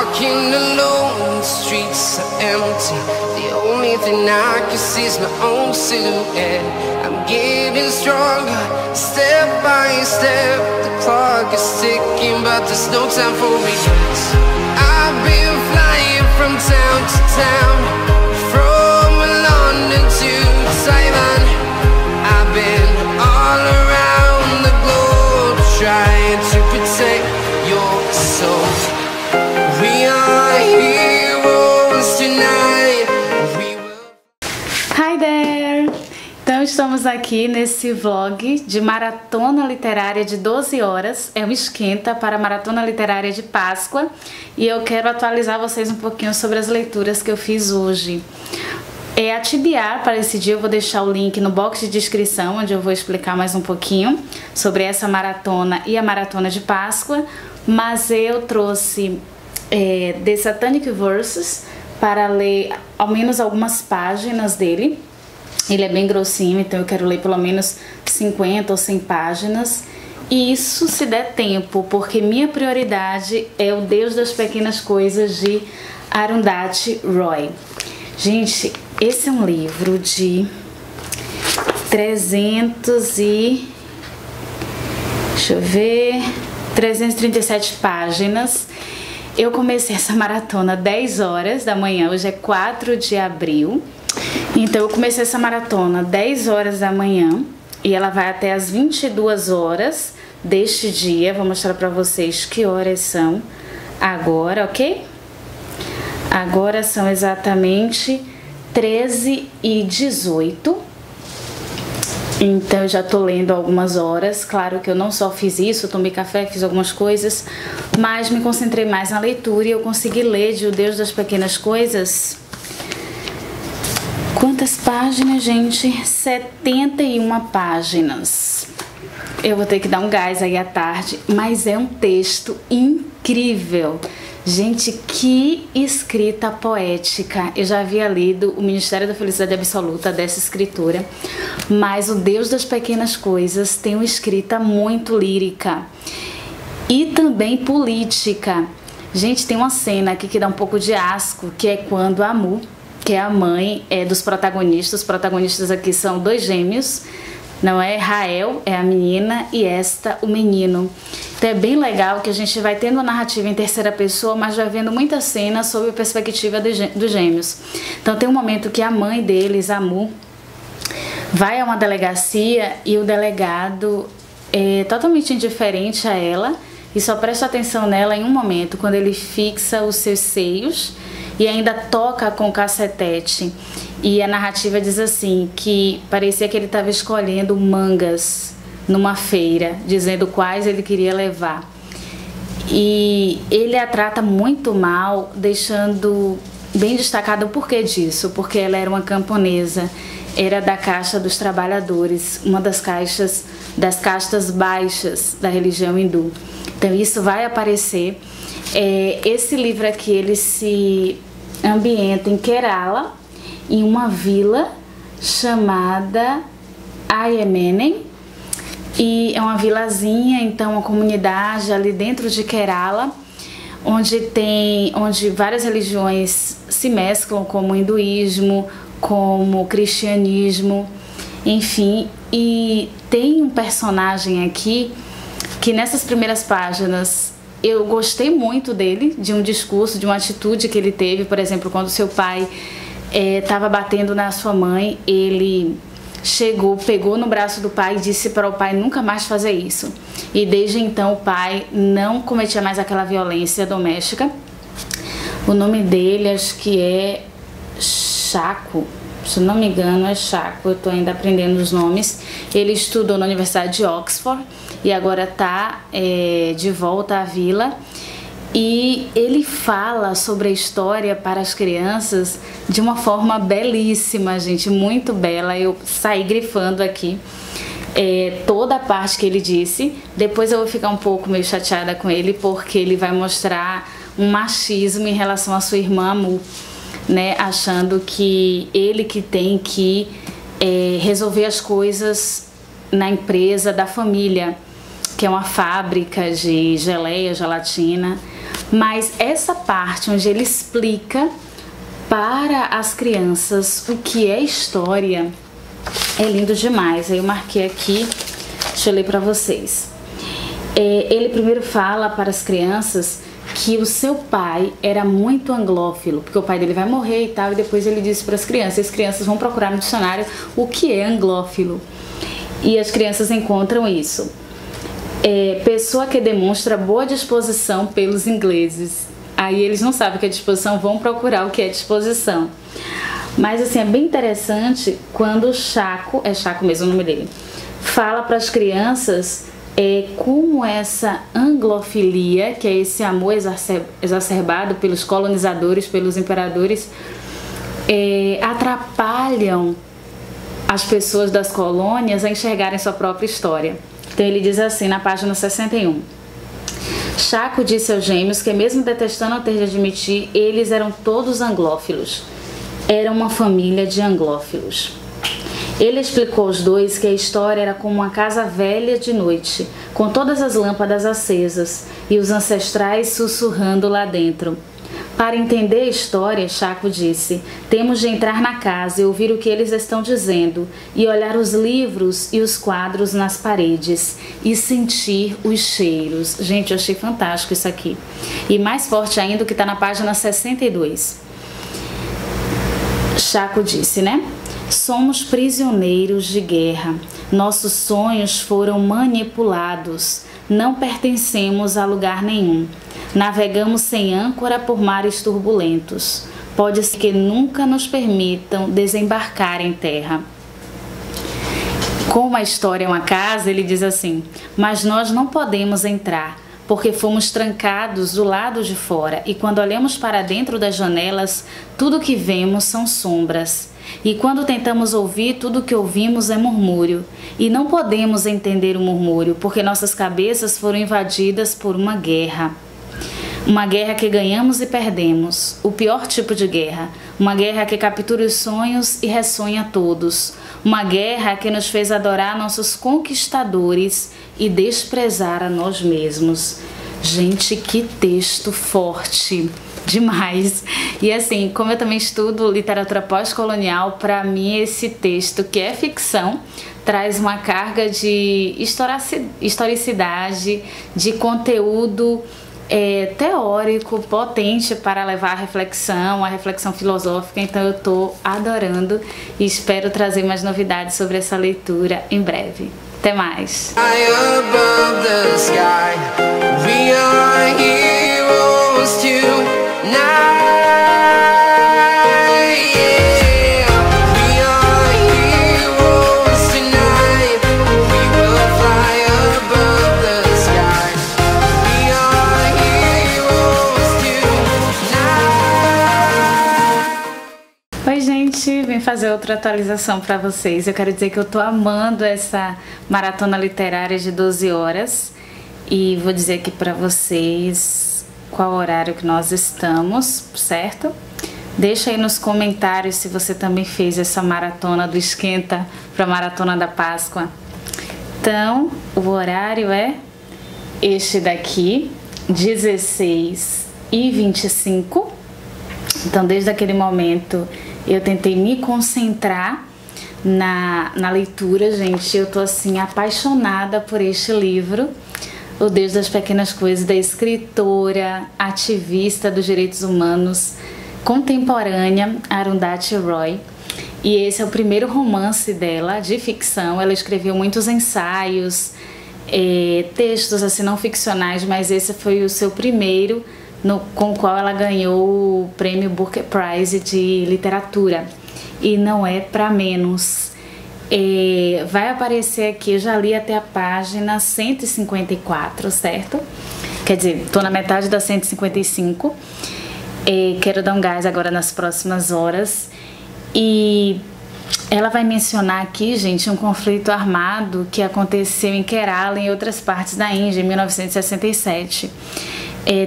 walking alone, the streets are empty. The only thing I can see is my own silhouette. I'm getting stronger, step by step. The clock is ticking, but there's no time for regrets. I've been flying from town to town, from London to Taiwan. I've been all around the globe, trying to protect your soul. We are heroes tonight. We will... Hi there! Então estamos aqui nesse vlog de maratona literária de 12 horas. É um esquenta para a maratona literária de Páscoa. E eu quero atualizar vocês um pouquinho sobre as leituras que eu fiz hoje. A TBR para esse dia eu vou deixar o link no box de descrição, onde eu vou explicar mais um pouquinho sobre essa maratona e a maratona de Páscoa. Mas eu trouxe The Satanic Verses para ler ao menos algumas páginas dele. Ele é bem grossinho, então eu quero ler pelo menos 50 ou 100 páginas. E isso se der tempo, porque minha prioridade é O Deus das Pequenas Coisas, de Arundhati Roy. Gente, esse é um livro de 337 páginas. Eu comecei essa maratona 10 horas da manhã, hoje é 4 de abril. Então eu comecei essa maratona 10 horas da manhã e ela vai até as 22 horas deste dia. Vou mostrar pra vocês que horas são agora, ok? Agora são exatamente 13h18. Então eu já tô lendo algumas horas. Claro que eu não só fiz isso, tomei café, fiz algumas coisas, mas me concentrei mais na leitura e eu consegui ler de O Deus das Pequenas Coisas. Quantas páginas, gente? 71 páginas. Eu vou ter que dar um gás aí à tarde, mas é um texto incrível. Gente, que escrita poética. Eu já havia lido O Ministério da Felicidade Absoluta, dessa escritora, mas O Deus das Pequenas Coisas tem uma escrita muito lírica e também política. Gente, tem uma cena aqui que dá um pouco de asco, que é quando a Mu, que é a mãe dos protagonistas, os protagonistas aqui são dois gêmeos, não é? Rael é a menina e esta o menino. Então é bem legal que a gente vai tendo a narrativa em terceira pessoa, mas vai vendo muitas cenas sob a perspectiva dos gêmeos. Então tem um momento que a mãe deles, a Mu, vai a uma delegacia e o delegado é totalmente indiferente a ela e só presta atenção nela em um momento, quando ele fixa os seus seios e ainda toca com o cacetete. E a narrativa diz assim, que parecia que ele estava escolhendo mangas numa feira, dizendo quais ele queria levar. E ele a trata muito mal, deixando bem destacado o porquê disso, porque ela era uma camponesa, era da casta dos trabalhadores, uma das castas baixas da religião hindu. Então isso vai aparecer. Esse livro aqui, ele se ambienta em Kerala, em uma vila chamada Ayamene, e é uma vilazinha, então uma comunidade ali dentro de Kerala, onde várias religiões se mesclam, como o hinduísmo, como o cristianismo, enfim. E tem um personagem aqui que nessas primeiras páginas eu gostei muito dele, de um discurso, de uma atitude que ele teve. Por exemplo, quando seu pai estava batendo na sua mãe, ele chegou, pegou no braço do pai e disse para o pai nunca mais fazer isso. E desde então o pai não cometia mais aquela violência doméstica. O nome dele acho que é Chaco, se não me engano é Chaco, eu estou ainda aprendendo os nomes. Ele estudou na Universidade de Oxford e agora está de volta à vila. E ele fala sobre a história para as crianças de uma forma belíssima, gente, muito bela. Eu saí grifando aqui toda a parte que ele disse. Depois eu vou ficar um pouco meio chateada com ele, porque ele vai mostrar um machismo em relação à sua irmã Mu, né, achando que ele que tem que resolver as coisas na empresa da família, que é uma fábrica de geleia, gelatina. Mas essa parte onde ele explica para as crianças o que é história é lindo demais. Aí eu marquei aqui, deixa eu ler para vocês. Ele primeiro fala para as crianças que o seu pai era muito anglófilo, porque o pai dele vai morrer e tal, e depois ele disse para as crianças vão procurar no dicionário o que é anglófilo. E as crianças encontram isso. Pessoa que demonstra boa disposição pelos ingleses. Aí eles não sabem o que é disposição, vão procurar o que é disposição. Mas assim, é bem interessante quando o Chaco, é Chaco mesmo o nome dele, fala para as crianças como essa anglofilia, que é esse amor exacerbado pelos colonizadores, pelos imperadores, atrapalham as pessoas das colônias a enxergarem sua própria história. Então ele diz assim na página 61. Chaco disse aos gêmeos que, mesmo detestando ter de admitir, eles eram todos anglófilos. Era uma família de anglófilos. Ele explicou aos dois que a história era como uma casa velha de noite, com todas as lâmpadas acesas e os ancestrais sussurrando lá dentro. Para entender a história, Chaco disse, temos de entrar na casa e ouvir o que eles estão dizendo, e olhar os livros e os quadros nas paredes, e sentir os cheiros. Gente, eu achei fantástico isso aqui. E mais forte ainda o que está na página 62. Chaco disse, né? Somos prisioneiros de guerra. Nossos sonhos foram manipulados. Não pertencemos a lugar nenhum. Navegamos sem âncora por mares turbulentos. Pode ser que nunca nos permitam desembarcar em terra. Como a história é uma casa, ele diz assim, mas nós não podemos entrar, porque fomos trancados do lado de fora, e quando olhamos para dentro das janelas, tudo que vemos são sombras. E quando tentamos ouvir, tudo que ouvimos é murmúrio. E não podemos entender o murmúrio, porque nossas cabeças foram invadidas por uma guerra. Uma guerra que ganhamos e perdemos. O pior tipo de guerra. Uma guerra que captura os sonhos e ressonha todos. Uma guerra que nos fez adorar nossos conquistadores e desprezar a nós mesmos. Gente, que texto forte! Demais. E assim, como eu também estudo literatura pós-colonial, para mim esse texto, que é ficção, traz uma carga de historicidade, de conteúdo teórico, potente para levar a reflexão filosófica. Então eu estou adorando e espero trazer mais novidades sobre essa leitura em breve. Até mais! Oi gente, vim fazer outra atualização para vocês. Eu quero dizer que eu tô amando essa maratona literária de 12 horas e vou dizer aqui para vocês qual horário que nós estamos, certo? Deixa aí nos comentários se você também fez essa maratona do esquenta para a maratona da Páscoa. Então, o horário é este daqui, 16h25. Então, desde aquele momento eu tentei me concentrar na leitura, gente. Eu tô assim apaixonada por este livro, O Deus das Pequenas Coisas, da escritora, ativista dos direitos humanos contemporânea Arundhati Roy. E esse é o primeiro romance dela, de ficção. Ela escreveu muitos ensaios, textos assim não ficcionais, mas esse foi o seu primeiro, com o qual ela ganhou o prêmio Booker Prize de literatura. E não é para menos. Vai aparecer aqui, eu já li até a página 154, certo? Quer dizer, tô na metade da 155. Quero dar um gás agora nas próximas horas. E ela vai mencionar aqui, gente, um conflito armado que aconteceu em Kerala e em outras partes da Índia em 1967.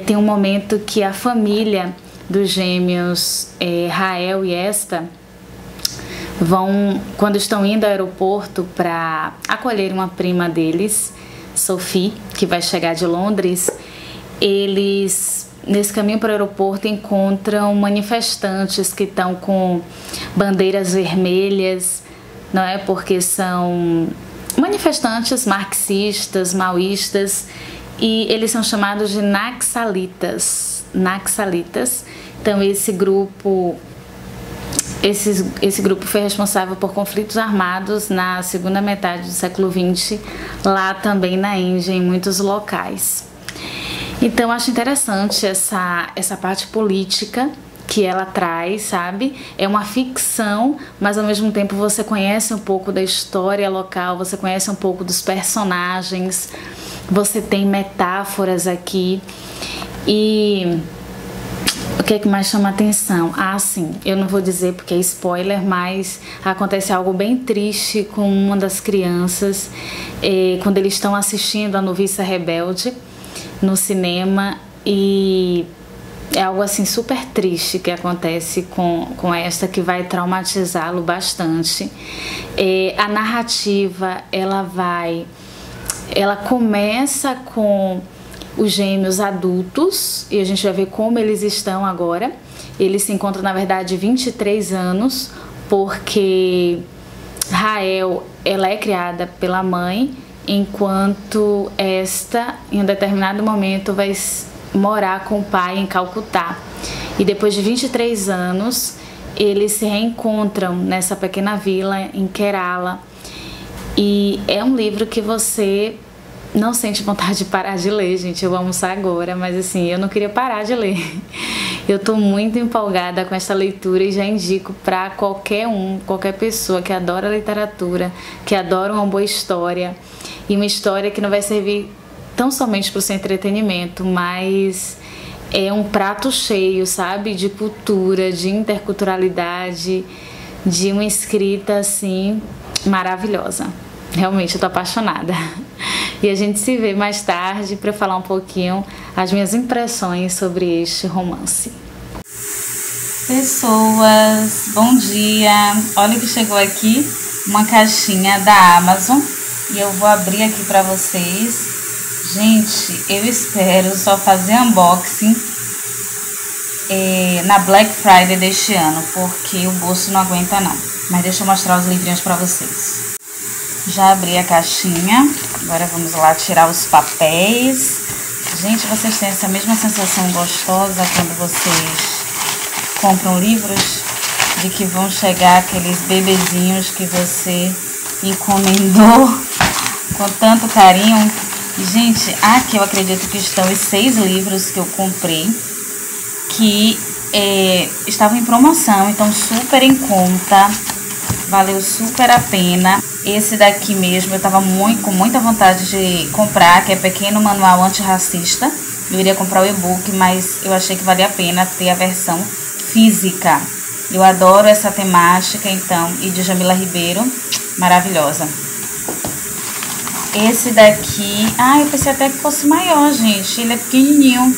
Tem um momento que a família dos gêmeos Rael e Esta quando estão indo ao aeroporto para acolher uma prima deles, Sophie, que vai chegar de Londres, eles nesse caminho para o aeroporto, encontram manifestantes que estão com bandeiras vermelhas, não é? Porque são manifestantes marxistas, maoístas, e eles são chamados de naxalitas. Então esse grupo foi responsável por conflitos armados na segunda metade do século XX, lá também na Índia, em muitos locais. Então acho interessante essa parte política que ela traz, sabe? É uma ficção, mas ao mesmo tempo você conhece um pouco da história local, você conhece um pouco dos personagens, você tem metáforas aqui. E o que é que mais chama atenção? Sim, eu não vou dizer porque é spoiler, mas acontece algo bem triste com uma das crianças quando eles estão assistindo A Noviça Rebelde no cinema, e é algo assim super triste que acontece com esta, que vai traumatizá-lo bastante. A narrativa, ela começa com os gêmeos adultos, e a gente vai ver como eles estão agora. Eles se encontram, na verdade, 23 anos, porque Rael, ela é criada pela mãe, enquanto esta, em um determinado momento, vai morar com o pai em Calcutá. E depois de 23 anos, eles se reencontram nessa pequena vila em Kerala. E é um livro que você não sente vontade de parar de ler, gente. Eu vou almoçar agora, mas assim, eu não queria parar de ler. Eu tô muito empolgada com essa leitura e já indico para qualquer pessoa que adora literatura, que adora uma boa história, e uma história que não vai servir tão somente para o seu entretenimento, mas é um prato cheio, sabe? De cultura, de interculturalidade, de uma escrita assim maravilhosa. Realmente eu tô apaixonada. E a gente se vê mais tarde para falar um pouquinho as minhas impressões sobre este romance. Pessoas, bom dia! Olha que chegou aqui uma caixinha da Amazon e eu vou abrir aqui para vocês. Gente, eu espero só fazer unboxing na Black Friday deste ano, porque o bolso não aguenta não. Mas deixa eu mostrar os livrinhos para vocês. Já abri a caixinha, agora vamos lá tirar os papéis. Gente, vocês têm essa mesma sensação gostosa quando vocês compram livros, de que vão chegar aqueles bebezinhos que você encomendou com tanto carinho? Gente, aqui eu acredito que estão os 6 livros que eu comprei, que estavam em promoção, então super em conta, valeu super a pena. Esse daqui mesmo eu tava com muita vontade de comprar, que é Pequeno Manual Antirracista. Eu iria comprar o e-book, mas eu achei que valia a pena ter a versão física. Eu adoro essa temática, então, e de Jamila Ribeiro, maravilhosa. Esse daqui, eu pensei até que fosse maior, gente. Ele é pequenininho,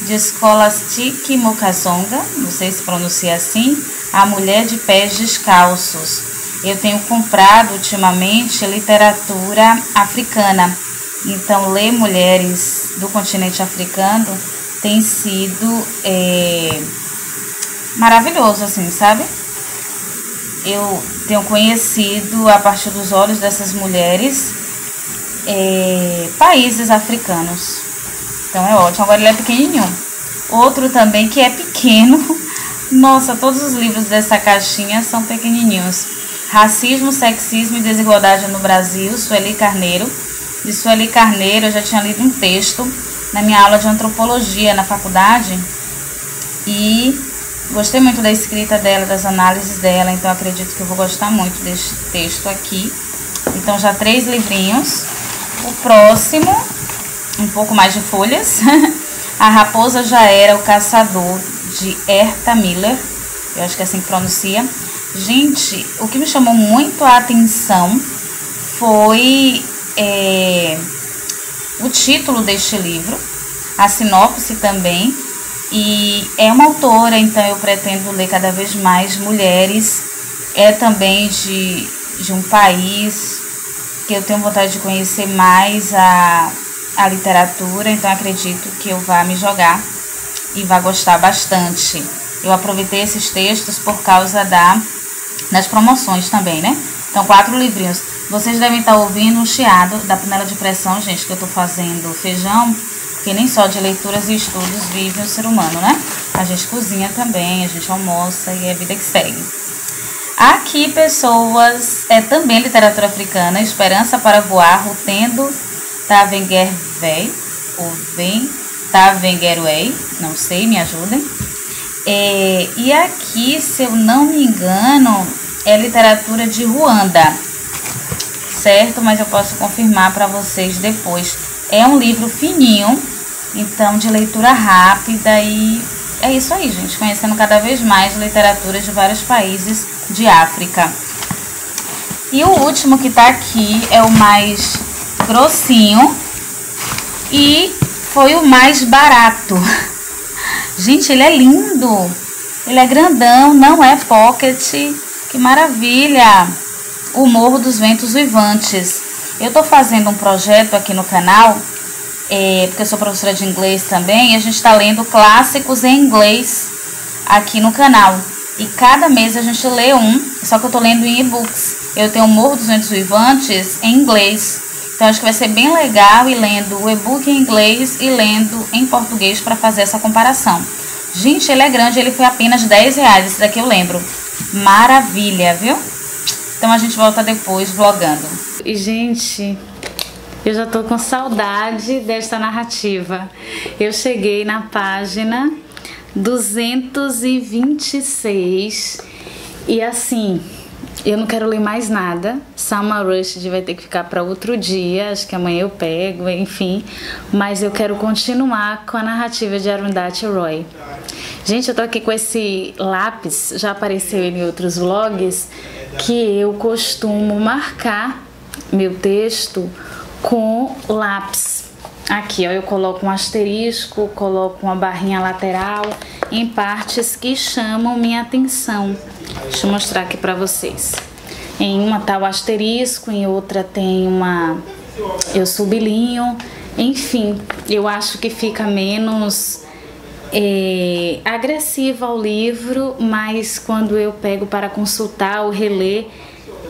de Scholastic Mukasonga, não sei se pronuncia assim, A Mulher de Pés Descalços. Eu tenho comprado ultimamente literatura africana, então ler mulheres do continente africano tem sido maravilhoso, assim, sabe? Eu tenho conhecido, a partir dos olhos dessas mulheres, países africanos. Então é ótimo. Agora ele é pequenininho. Outro também que é pequeno. Nossa, todos os livros dessa caixinha são pequenininhos. Racismo, Sexismo e Desigualdade no Brasil, Sueli Carneiro. De Sueli Carneiro eu já tinha lido um texto na minha aula de antropologia na faculdade e gostei muito da escrita dela, das análises dela, então acredito que eu vou gostar muito desse texto aqui. Então já 3 livrinhos. O próximo, um pouco mais de folhas. A Raposa Já Era o Caçador, de Herta Miller. Eu acho que é assim que pronuncia. Gente, o que me chamou muito a atenção foi o título deste livro, a sinopse também. E é uma autora, então eu pretendo ler cada vez mais mulheres. É também de um país que eu tenho vontade de conhecer mais a literatura, então acredito que eu vá me jogar e vai gostar bastante. Eu aproveitei esses textos por causa das promoções também, né? Então, 4 livrinhos. Vocês devem estar ouvindo o chiado da panela de pressão, gente, que eu tô fazendo feijão, porque nem só de leituras e estudos vive o ser humano, né? A gente cozinha também, a gente almoça e é a vida que segue. Aqui, pessoas, também literatura africana, Esperança para Voar, Rutendo Tavengerwey, ou Vem Tavengerwey, não sei, me ajudem. E aqui, se eu não me engano, é literatura de Ruanda, certo? Mas eu posso confirmar para vocês depois. É um livro fininho, então de leitura rápida, e é isso aí, gente, conhecendo cada vez mais literatura de vários países de África. E o último que tá aqui é o mais grossinho e foi o mais barato. Gente, ele é lindo, ele é grandão, não é pocket, que maravilha! O Morro dos Ventos Uivantes. Eu tô fazendo um projeto aqui no canal, porque eu sou professora de inglês também, e a gente tá lendo clássicos em inglês aqui no canal. E cada mês a gente lê um, só que eu tô lendo em e-books. Eu tenho o Morro dos Ventos Uivantes em inglês. Então acho que vai ser bem legal ir lendo o e-book em inglês e lendo em português para fazer essa comparação. Gente, ele é grande, ele foi apenas R$10, esse daqui eu lembro. Maravilha, viu? Então a gente volta depois vlogando. E gente, eu já tô com saudade desta narrativa. Eu cheguei na página 226 e assim, eu não quero ler mais nada. Salma Rushdie vai ter que ficar para outro dia, acho que amanhã eu pego, enfim. Mas eu quero continuar com a narrativa de Arundhati Roy. Gente, eu tô aqui com esse lápis, já apareceu em outros vlogs, que eu costumo marcar meu texto com lápis. Aqui, ó, eu coloco um asterisco, coloco uma barrinha lateral em partes que chamam minha atenção. Deixa eu mostrar aqui pra vocês. Em uma tá o asterisco, em outra tem eu sublinho. Enfim, eu acho que fica menos agressivo ao livro, mas quando eu pego para consultar ou reler,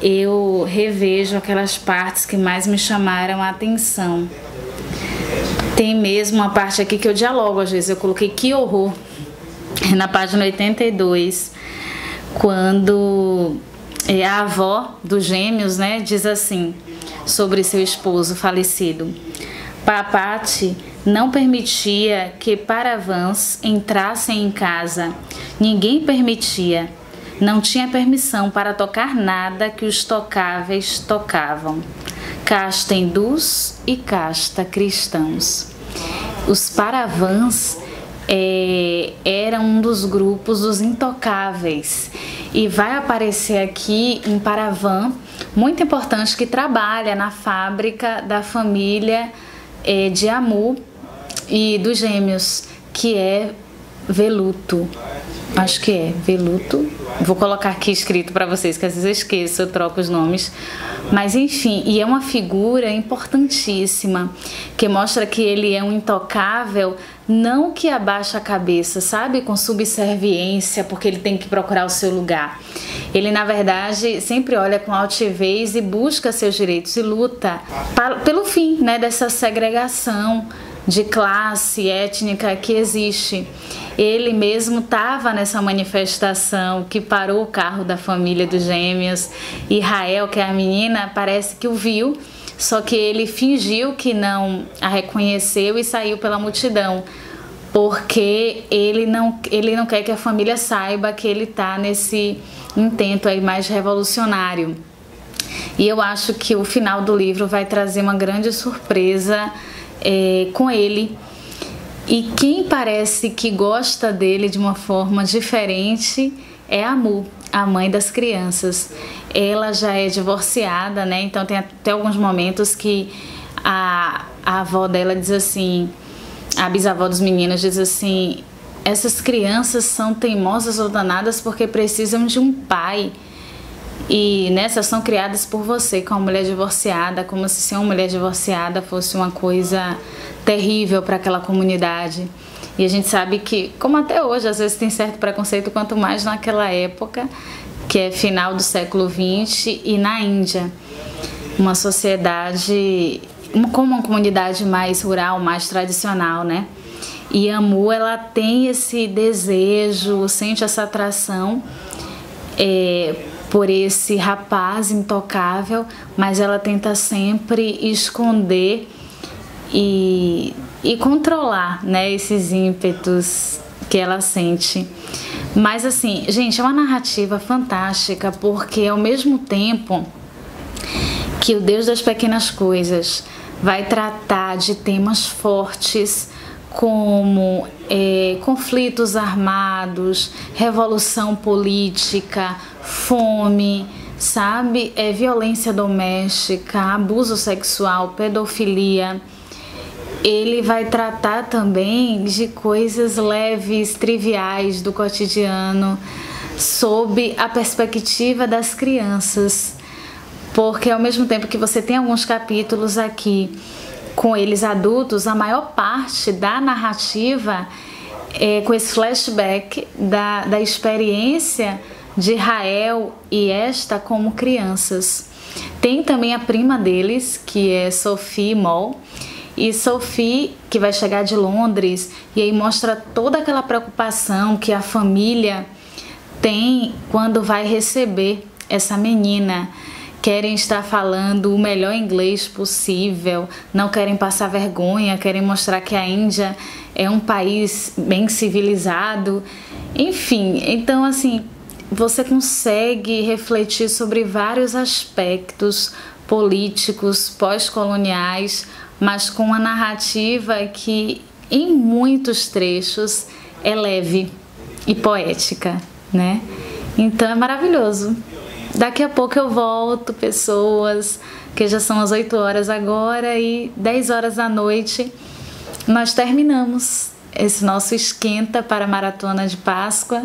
eu revejo aquelas partes que mais me chamaram a atenção. Tem mesmo uma parte aqui que eu dialogo, às vezes eu coloquei que horror, na página 82, quando a avó dos gêmeos, né, diz assim, sobre seu esposo falecido: Papati não permitia que paravãs entrassem em casa, ninguém permitia, não tinha permissão para tocar nada que os tocáveis tocavam. Casta hindus e casta cristãos. Os paravãs eram um dos grupos dos intocáveis. E vai aparecer aqui um paravã muito importante que trabalha na fábrica da família de Amu e dos gêmeos, que é Veluto. Acho que é Veluto. Vou colocar aqui escrito para vocês, que às vezes eu esqueço, eu troco os nomes. Mas enfim, e é uma figura importantíssima, que mostra que ele é um intocável, não que abaixa a cabeça, sabe, com subserviência, porque ele tem que procurar o seu lugar. Ele, na verdade, sempre olha com altivez e busca seus direitos e luta pelo fim, né, dessa segregação de classe étnica que existe. Ele mesmo estava nessa manifestação que parou o carro da família dos gêmeos, e Rael, que é a menina, parece que o viu, só que ele fingiu que não a reconheceu e saiu pela multidão, porque ele não quer que a família saiba que ele está nesse intento aí mais revolucionário. E eu acho que o final do livro vai trazer uma grande surpresa com ele. E quem parece que gosta dele de uma forma diferente é a Amu, a mãe das crianças. Ela já é divorciada, né? Então tem até alguns momentos que a avó dela diz assim, a bisavó dos meninos diz assim: essas crianças são teimosas ou danadas porque precisam de um pai. E nessas são criadas por você, com uma mulher divorciada, como se ser uma mulher divorciada fosse uma coisa terrível para aquela comunidade. E a gente sabe que, como até hoje, às vezes tem certo preconceito, quanto mais naquela época, que é final do século XX, e na Índia, uma sociedade, como uma comunidade mais rural, mais tradicional, né? E a Mu, ela tem esse desejo, sente essa atração por esse rapaz intocável, mas ela tenta sempre esconder e controlar, né, esses ímpetos que ela sente. Mas assim, gente, é uma narrativa fantástica, porque ao mesmo tempo que o Deus das Pequenas Coisas vai tratar de temas fortes como conflitos armados, revolução política, fome, sabe, violência doméstica, abuso sexual, pedofilia. Ele vai tratar também de coisas leves, triviais do cotidiano, sob a perspectiva das crianças. Porque ao mesmo tempo que você tem alguns capítulos aqui com eles adultos, a maior parte da narrativa é com esse flashback da experiência de Rael e Esta como crianças. Tem também a prima deles, que é Sophie Moll, e Sophie, que vai chegar de Londres, e aí mostra toda aquela preocupação que a família tem quando vai receber essa menina. Querem estar falando o melhor inglês possível, não querem passar vergonha, querem mostrar que a Índia é um país bem civilizado. Enfim, então assim, você consegue refletir sobre vários aspectos políticos, pós-coloniais, mas com uma narrativa que em muitos trechos é leve e poética, né? Então é maravilhoso. Daqui a pouco eu volto, pessoas, que já são as 8 horas agora, e 10 horas da noite nós terminamos esse nosso esquenta para a Maratona de Páscoa,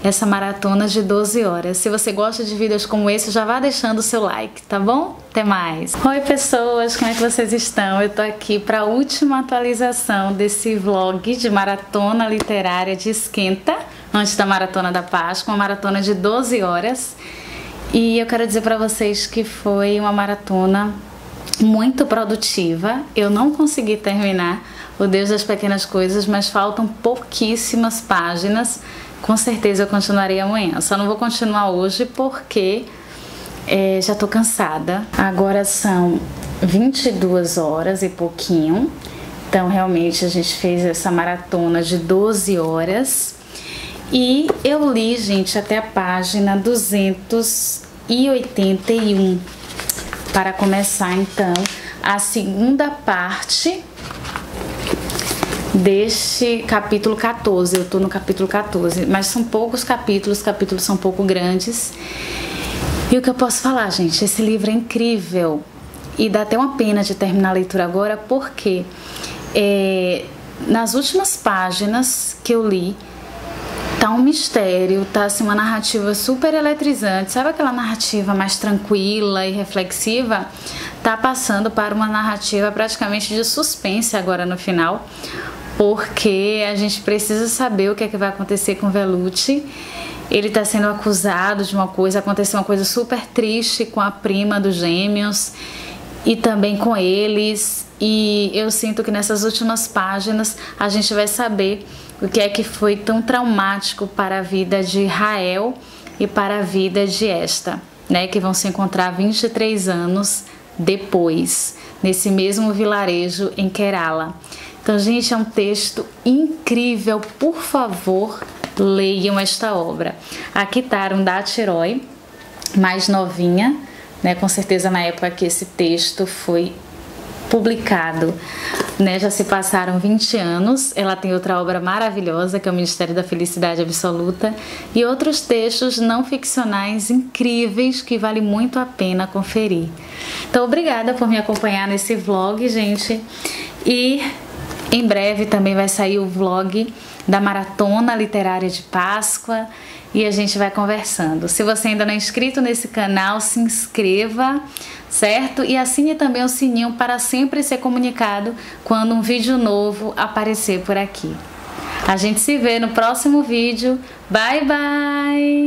essa maratona de 12 horas. Se você gosta de vídeos como esse, já vá deixando o seu like, tá bom? Até mais! Oi pessoas, como é que vocês estão? Eu tô aqui para a última atualização desse vlog de maratona literária de esquenta, antes da Maratona da Páscoa, uma maratona de 12 horas. E eu quero dizer para vocês que foi uma maratona muito produtiva. Eu não consegui terminar O Deus das Pequenas Coisas, mas faltam pouquíssimas páginas. Com certeza eu continuarei amanhã. Só não vou continuar hoje porque já tô cansada. Agora são 22 horas e pouquinho. Então realmente a gente fez essa maratona de 12 horas. E eu li, gente, até a página 281 para começar então a segunda parte deste capítulo 14. Eu tô no capítulo 14, mas são poucos capítulos, os capítulos são um pouco grandes. E o que eu posso falar, gente, esse livro é incrível e dá até uma pena de terminar a leitura agora, porque nas últimas páginas que eu li tá um mistério, tá assim uma narrativa super eletrizante, sabe aquela narrativa mais tranquila e reflexiva? Tá passando para uma narrativa praticamente de suspense agora no final, porque a gente precisa saber o que é que vai acontecer com o Velucci. Ele tá sendo acusado de uma coisa, aconteceu uma coisa super triste com a prima dos gêmeos e também com eles, e eu sinto que nessas últimas páginas a gente vai saber o que é que foi tão traumático para a vida de Rael e para a vida de Esta, né, que vão se encontrar 23 anos depois, nesse mesmo vilarejo em Kerala. Então, gente, é um texto incrível, por favor, leiam esta obra. Aqui tá Arundhati Roy, mais novinha, né, com certeza na época que esse texto foi publicado, né, já se passaram 20 anos. Ela tem outra obra maravilhosa, que é o Ministério da Felicidade Absoluta, e outros textos não ficcionais incríveis que vale muito a pena conferir. Então, obrigada por me acompanhar nesse vlog, gente, e em breve também vai sair o vlog da Maratona Literária de Páscoa e a gente vai conversando. Se você ainda não é inscrito nesse canal, se inscreva, certo? E assine também o sininho para sempre ser comunicado quando um vídeo novo aparecer por aqui. A gente se vê no próximo vídeo. Bye, bye!